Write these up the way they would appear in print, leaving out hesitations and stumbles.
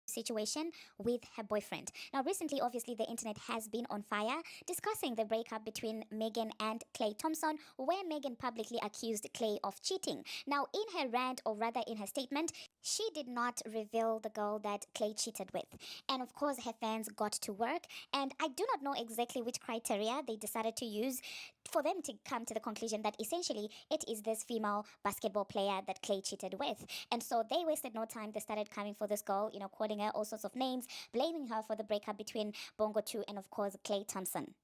situation with her boyfriend. Now, recently, obviously, the internet has been on fire discussing the breakup between Megan and Klay Thompson, where Megan publicly accused Klay of cheating. Now, in her rant, or rather in her statement, she did not reveal the girl that Klay cheated with. And of course, her fans got to work. And I do not know exactly which criteria they decided to use for them to come to the conclusion that essentially it is this female basketball player that Klay cheated with. And so they wasted no time. They started coming for this girl, calling her all sorts of names, blaming her for the breakup between Bongo 2 and, of course, Klay Thompson.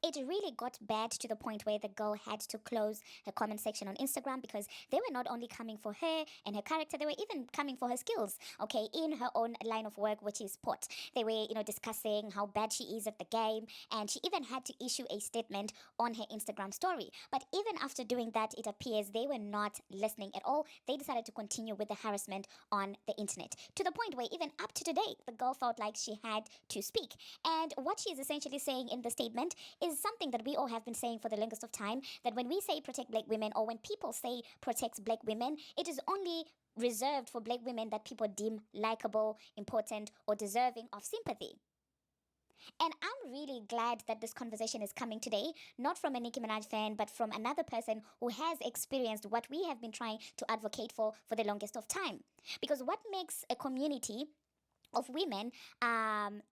It really got bad to the point where the girl had to close her comment section on Instagram because they were not only coming for her and her character, they were even coming for her skills, okay, in her own line of work, which is sport. They were, discussing how bad she is at the game, and she even had to issue a statement on her Instagram story. But even after doing that, it appears they were not listening at all. They decided to continue with the harassment on the internet to the point where even up to today, the girl felt like she had to speak. And what she is essentially saying in the statement is something that we all have been saying for the longest of time, that when we say protect black women, or when people say protect black women, it is only reserved for black women that people deem likable, important, or deserving of sympathy. And I'm really glad that this conversation is coming today, not from a Nicki Minaj fan, but from another person who has experienced what we have been trying to advocate for the longest of time. Because what makes a community of women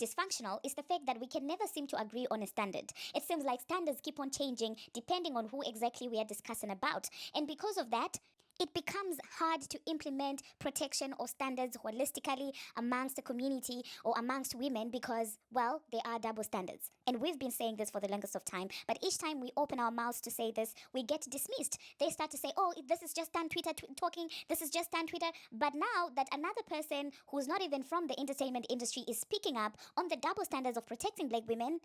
dysfunctional is the fact that we can never seem to agree on a standard. It seems like standards keep on changing depending on who exactly we are discussing about. And because of that, it becomes hard to implement protection or standards holistically amongst the community or amongst women because, well, there are double standards. And we've been saying this for the longest of time, but each time we open our mouths to say this, we get dismissed. They start to say, oh, this is just Dan Twitter talking, this is just Dan Twitter. But now that another person who's not even from the entertainment industry is speaking up on the double standards of protecting black women,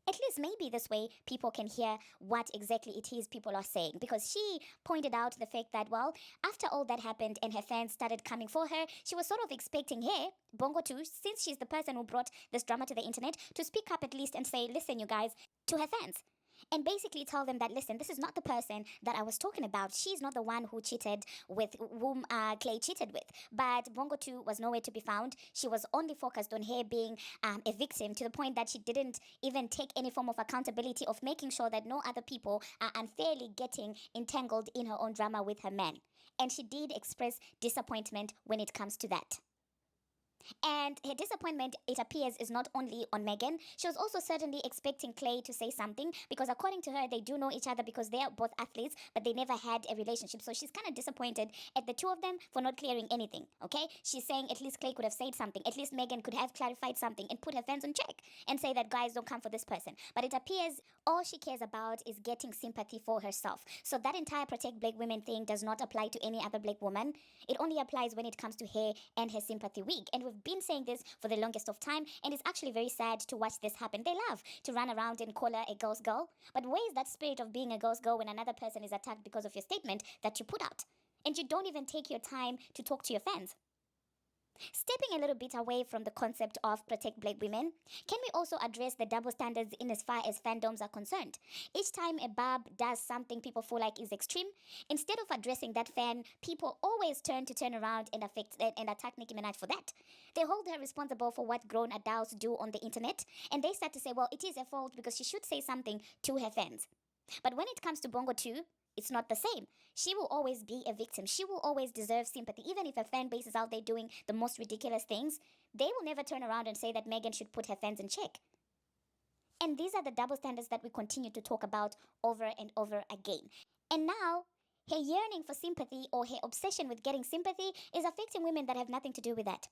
at least maybe this way people can hear what exactly it is people are saying. Because she pointed out the fact that, well, after all that happened and her fans started coming for her, she was sort of expecting her, Bongo too, since she's the person who brought this drama to the internet, to speak up at least and say, listen, you guys, to her fans. And basically tell them that, listen, this is not the person that I was talking about. She's not the one who cheated with, whom Klay cheated with. But Bongo 2 was nowhere to be found. She was only focused on her being a victim, to the point that she didn't even take any form of accountability of making sure that no other people are unfairly getting entangled in her own drama with her man. And she did express disappointment when it comes to that. And her disappointment, it appears, is not only on Megan. She was also certainly expecting Klay to say something because, according to her, they do know each other because they are both athletes, but they never had a relationship. So she's kind of disappointed at the two of them for not clearing anything, okay? She's saying at least Klay could have said something. At least Megan could have clarified something and put her fans on check and say that, guys, don't come for this person. But it appears all she cares about is getting sympathy for herself. So that entire protect black women thing does not apply to any other black woman. It only applies when it comes to her and her sympathy week. And we've been saying this for the longest of time, and it's actually very sad to watch this happen. They love to run around and call her a ghost girl, but where is that spirit of being a ghost girl when another person is attacked because of your statement that you put out, and you don't even take your time to talk to your fans? Stepping a little bit away from the concept of protect black women, can we also address the double standards in as far as fandoms are concerned? Each time a bab does something people feel like is extreme, instead of addressing that fan, people always turn around and attack Nicki Minaj for that. They hold her responsible for what grown adults do on the internet, and they start to say, well, it is her fault because she should say something to her fans. But when it comes to Bongo 2, it's not the same. She will always be a victim. She will always deserve sympathy. Even if her fan base is out there doing the most ridiculous things, they will never turn around and say that Megan should put her fans in check. And these are the double standards that we continue to talk about over and over again. And now, her yearning for sympathy, or her obsession with getting sympathy, is affecting women that have nothing to do with that.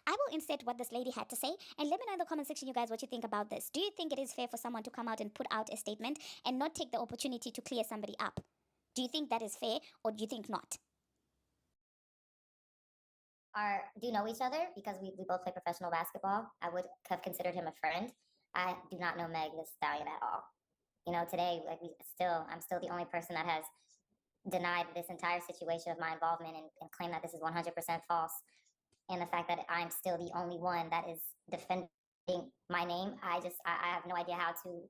I will insert what this lady had to say, and let me know in the comment section, you guys, what you think about this. Do you think it is fair for someone to come out and put out a statement and not take the opportunity to clear somebody up? Do you think that is fair, or do you think not? Do know each other because we both play professional basketball. I would have considered him a friend. I do not know Meg Thee Stallion at all. Today, like I'm still the only person that has denied this entire situation of my involvement and claim that this is 100% false. And the fact that I'm still the only one that is defending my name, I have no idea how to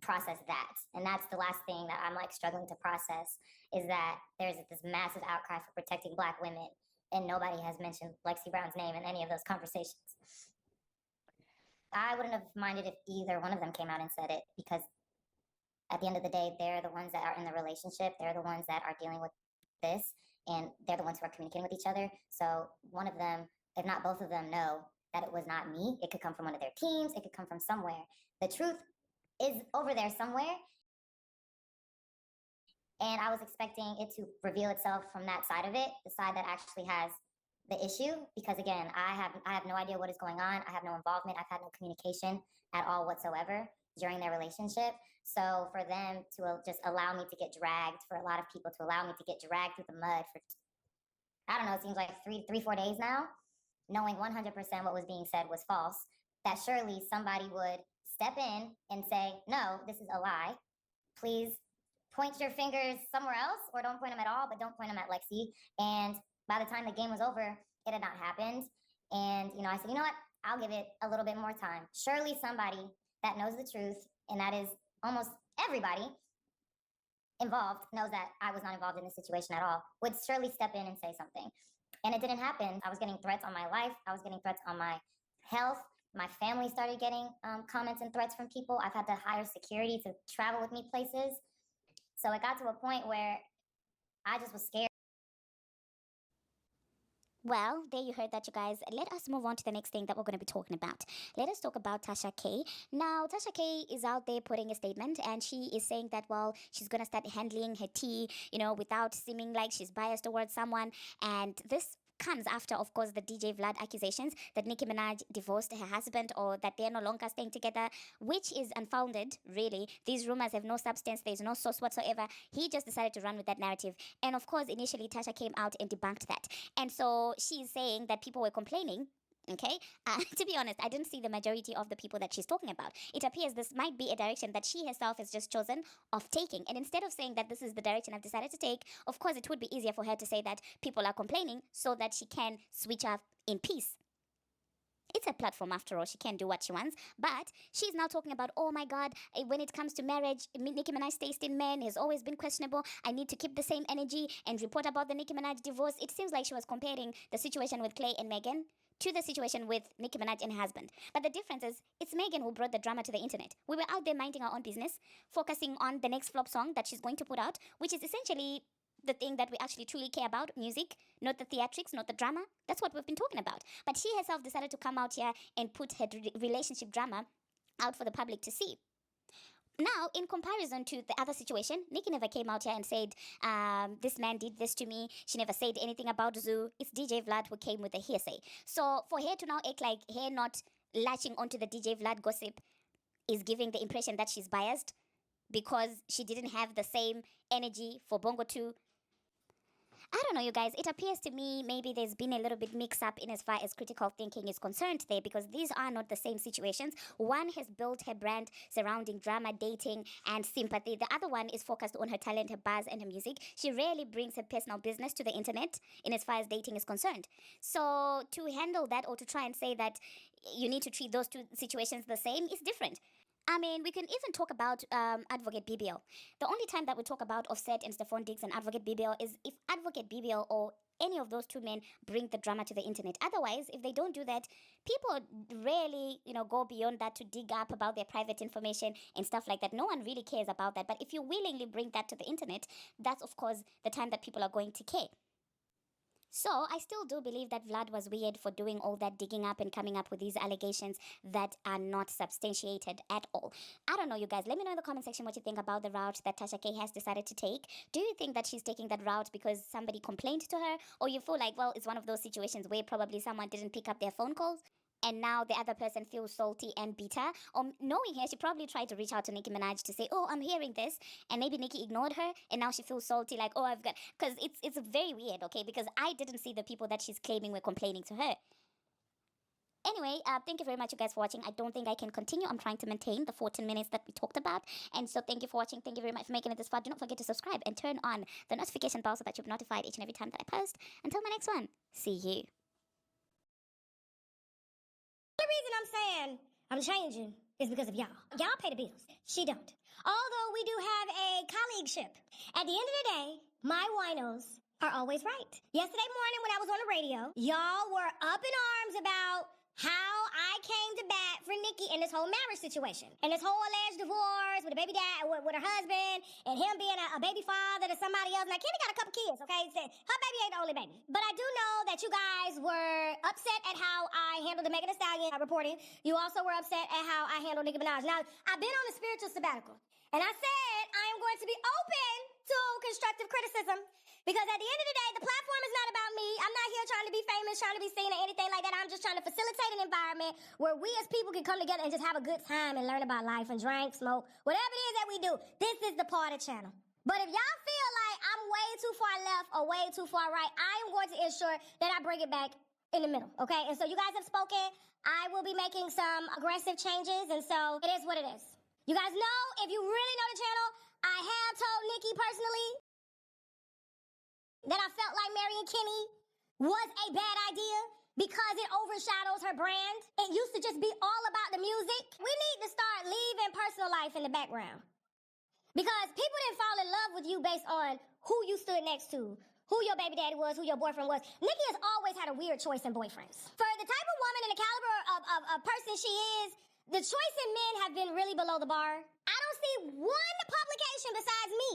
process that. And that's the last thing that I'm like struggling to process, is that there's this massive outcry for protecting Black women, and nobody has mentioned Lexi Brown's name in any of those conversations. I wouldn't have minded if either one of them came out and said it, because at the end of the day, they're the ones that are in the relationship. They're the ones that are dealing with this, and they're the ones who are communicating with each other. So one of them, if not both of them, know that it was not me. It could come from one of their teams. It could come from somewhere. The truth is over there somewhere. And I was expecting it to reveal itself from that side of it, the side that actually has the issue. Because again, I have no idea what is going on. I have no involvement. I've had no communication at all whatsoever during their relationship. So for them to just allow me to get dragged, for a lot of people to allow me to get dragged through the mud for, I don't know, it seems like 4 days now, knowing 100% what was being said was false, that surely somebody would step in and say, no, this is a lie. Please point your fingers somewhere else, or don't point them at all, but don't point them at Lexi. And by the time the game was over, it had not happened. And, I said, you know what? I'll give it a little bit more time. Surely somebody that knows the truth, and that is almost everybody involved, knows that I was not involved in this situation at all, would surely step in and say something. And it didn't happen. I was getting threats on my life. I was getting threats on my health. My family started getting comments and threats from people. I've had to hire security to travel with me places. So it got to a point where I just was scared. Well, there you heard that, you guys. Let us move on to the next thing that we're going to be talking about. Let us talk about Tasha K. Now, Tasha K is out there putting a statement, and she is saying that, well, she's going to start handling her tea, without seeming like she's biased towards someone. And this comes after, of course, the DJ Vlad accusations that Nicki Minaj divorced her husband, or that they're no longer staying together, which is unfounded, really. These rumors have no substance. There's no source whatsoever. He just decided to run with that narrative. And of course, initially, Tasha came out and debunked that. And so she's saying that people were complaining. Okay, to be honest, I didn't see the majority of the people that she's talking about. It appears this might be a direction that she herself has just chosen of taking. And instead of saying that this is the direction I've decided to take, of course, it would be easier for her to say that people are complaining so that she can switch up in peace. It's a platform after all. She can do what she wants. But she's now talking about, oh my God, when it comes to marriage, Nicki Minaj's taste in men has always been questionable. I need to keep the same energy and report about the Nicki Minaj divorce. It seems like she was comparing the situation with Klay and Megan to the situation with Nicki Minaj and her husband. But the difference is, it's Megan who brought the drama to the internet. We were out there minding our own business, focusing on the next flop song that she's going to put out, which is essentially the thing that we actually truly care about, music, not the theatrics, not the drama. That's what we've been talking about. But she herself decided to come out here and put her relationship drama out for the public to see. Now, in comparison to the other situation, Nicki never came out here and said, this man did this to me. She never said anything about Zoo. It's DJ Vlad who came with the hearsay. So for her to now act like her not latching onto the DJ Vlad gossip is giving the impression that she's biased because she didn't have the same energy for Bongo 2. I don't know, you guys. It appears to me maybe there's been a little bit mix up in as far as critical thinking is concerned there, because these are not the same situations. One has built her brand surrounding drama, dating, and sympathy. The other one is focused on her talent, her buzz, and her music. She rarely brings her personal business to the internet in as far as dating is concerned. So to handle that, or to try and say that you need to treat those two situations the same, is different. I mean, we can even talk about Advocate BBL. The only time that we talk about Offset and Stephon Diggs and Advocate BBL is if Advocate BBL or any of those two men bring the drama to the internet. Otherwise, if they don't do that, people rarely, go beyond that to dig up about their private information and stuff like that. No one really cares about that. But if you willingly bring that to the internet, that's, of course, the time that people are going to care. So, I still do believe that Vlad was weird for doing all that digging up and coming up with these allegations that are not substantiated at all. I don't know, you guys. Let me know in the comment section what you think about the route that Tasha K has decided to take. Do you think that she's taking that route because somebody complained to her? Or you feel like, well, it's one of those situations where probably someone didn't pick up their phone calls? And now the other person feels salty and bitter. Or knowing her, she probably tried to reach out to Nicki Minaj to say, oh, I'm hearing this. And maybe Nicki ignored her. And now she feels salty, like, oh, I've got... Because it's very weird, okay? Because I didn't see the people that she's claiming were complaining to her. Anyway, thank you very much, you guys, for watching. I don't think I can continue. I'm trying to maintain the 14 minutes that we talked about. And so thank you for watching. Thank you very much for making it this far. Do not forget to subscribe and turn on the notification bell so that you'll be notified each and every time that I post. Until my next one, see you. The reason I'm saying I'm changing is because of y'all. Y'all pay the bills. She don't. Although we do have a colleagueship. At the end of the day, my winos are always right. Yesterday morning when I was on the radio, y'all were up in arms about how I came to bat for Nicki in this whole marriage situation. And this whole alleged divorce with a baby dad, with her husband, and him being a baby father to somebody else. Now, Kenny got a couple kids, okay? Her baby ain't the only baby. But I do know that you guys were upset at how I handled the Megan Thee Stallion reporting. You also were upset at how I handled Nicki Minaj. Now, I've been on a spiritual sabbatical. And I said I am going to be open to constructive criticism. Because at the end of the day, the platform is not about me. I'm not here trying to be famous, trying to be seen or anything like that. I'm just trying to facilitate an environment where we as people can come together and just have a good time and learn about life and drink, smoke, whatever it is that we do. This is the party channel. But if y'all feel like I'm way too far left or way too far right, I am going to ensure that I bring it back in the middle, okay? And so you guys have spoken. I will be making some aggressive changes, and so it is what it is. You guys know, if you really know the channel, I have told Nicki personally that I felt like marrying Kenny was a bad idea because it overshadows her brand. It used to just be all about the music. We need to start leaving personal life in the background. Because people didn't fall in love with you based on who you stood next to, who your baby daddy was, who your boyfriend was. Nicki has always had a weird choice in boyfriends. For the type of woman and the caliber of person she is, the choice in men have been really below the bar. I don't see one publication besides me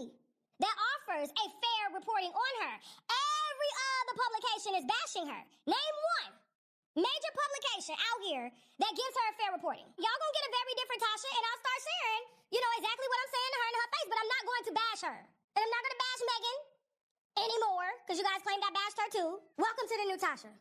that offers a fair reporting on her. Every other publication is bashing her. Name one major publication out here that gives her a fair reporting. Y'all gonna get a very different Tasha, and I'll start sharing, exactly what I'm saying to her in her face, but I'm not going to bash her. And I'm not gonna bash Megan anymore, because you guys claimed I bashed her too. Welcome to the new Tasha.